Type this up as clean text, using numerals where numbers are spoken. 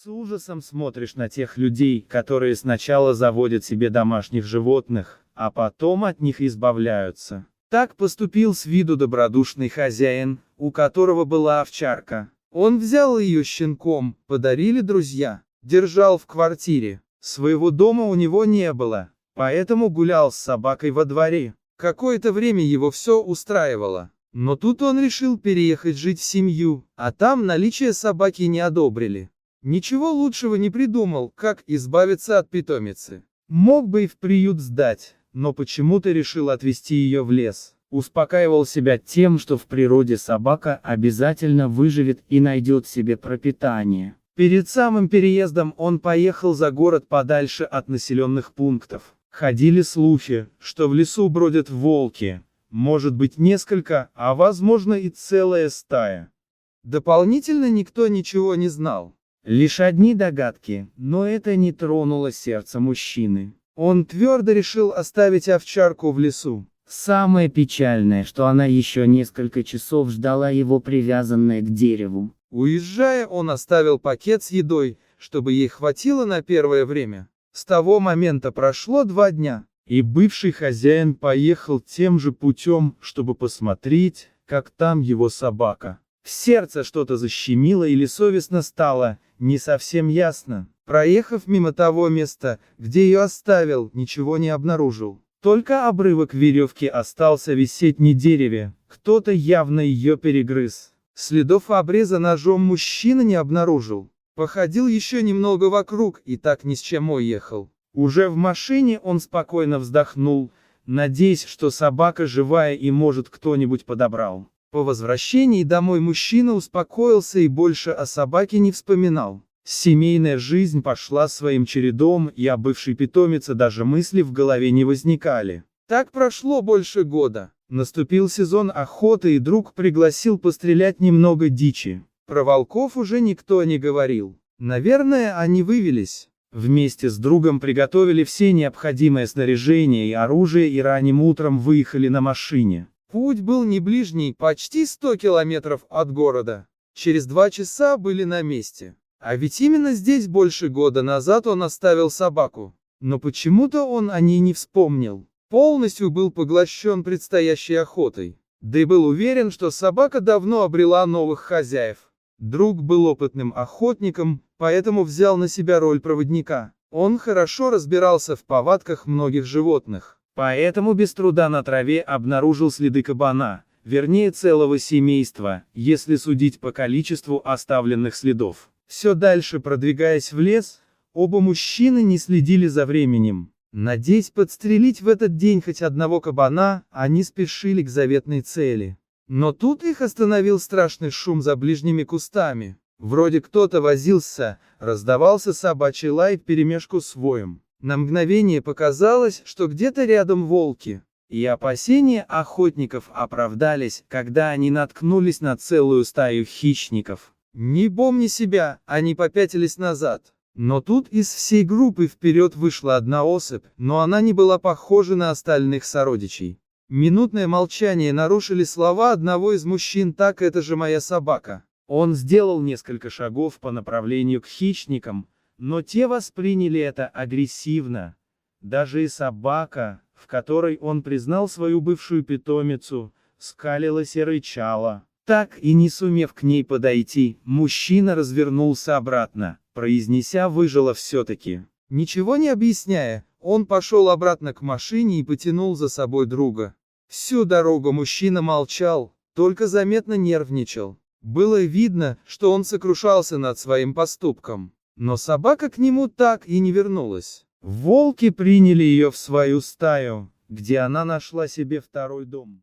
С ужасом смотришь на тех людей, которые сначала заводят себе домашних животных, а потом от них избавляются. Так поступил с виду добродушный хозяин, у которого была овчарка. Он взял ее щенком, подарили друзья, держал в квартире. Своего дома у него не было, поэтому гулял с собакой во дворе. Какое-то время его все устраивало. Но тут он решил переехать жить в семью, а там наличие собаки не одобрили. Ничего лучшего не придумал, как избавиться от питомицы. Мог бы и в приют сдать, но почему-то решил отвезти ее в лес. Успокаивал себя тем, что в природе собака обязательно выживет и найдет себе пропитание. Перед самым переездом он поехал за город подальше от населенных пунктов. Ходили слухи, что в лесу бродят волки, может быть несколько, а возможно и целая стая. Дополнительно никто ничего не знал. Лишь одни догадки, но это не тронуло сердце мужчины. Он твердо решил оставить овчарку в лесу. Самое печальное, что она еще несколько часов ждала его привязанная к дереву. Уезжая, он оставил пакет с едой, чтобы ей хватило на первое время. С того момента прошло 2 дня, и бывший хозяин поехал тем же путем, чтобы посмотреть, как там его собака. В сердце что-то защемило или совестно стало, не совсем ясно. Проехав мимо того места, где ее оставил, ничего не обнаружил. Только обрывок веревки остался висеть на дереве, кто-то явно ее перегрыз. Следов обреза ножом мужчина не обнаружил. Походил еще немного вокруг и так ни с чем уехал. Уже в машине он спокойно вздохнул, надеясь, что собака живая и может кто-нибудь подобрал. По возвращении домой мужчина успокоился и больше о собаке не вспоминал. Семейная жизнь пошла своим чередом, и о бывшей питомице даже мысли в голове не возникали. Так прошло больше года. Наступил сезон охоты, и друг пригласил пострелять немного дичи. Про волков уже никто не говорил. Наверное, они вывелись. Вместе с другом приготовили все необходимое снаряжение и оружие и ранним утром выехали на машине. Путь был не ближний, почти 100 километров от города. Через 2 часа были на месте. А ведь именно здесь больше года назад он оставил собаку. Но почему-то он о ней не вспомнил. Полностью был поглощен предстоящей охотой. Да и был уверен, что собака давно обрела новых хозяев. Друг был опытным охотником, поэтому взял на себя роль проводника. Он хорошо разбирался в повадках многих животных. Поэтому без труда на траве обнаружил следы кабана, вернее целого семейства, если судить по количеству оставленных следов. Все дальше продвигаясь в лес, оба мужчины не следили за временем. Надеясь подстрелить в этот день хоть одного кабана, они спешили к заветной цели. Но тут их остановил страшный шум за ближними кустами. Вроде кто-то возился, раздавался собачий лай вперемешку с воем. На мгновение показалось, что где-то рядом волки. И опасения охотников оправдались, когда они наткнулись на целую стаю хищников. Не помня себя, они попятились назад. Но тут из всей группы вперед вышла одна особь, но она не была похожа на остальных сородичей. Минутное молчание нарушили слова одного из мужчин: «Так это же моя собака». Он сделал несколько шагов по направлению к хищникам, но те восприняли это агрессивно. Даже и собака, в которой он признал свою бывшую питомицу, скалилась и рычала. Так и не сумев к ней подойти, мужчина развернулся обратно, произнеся «выжило все-таки». Ничего не объясняя, он пошел обратно к машине и потянул за собой друга. Всю дорогу мужчина молчал, только заметно нервничал. Было видно, что он сокрушался над своим поступком. Но собака к нему так и не вернулась. Волки приняли ее в свою стаю, где она нашла себе второй дом.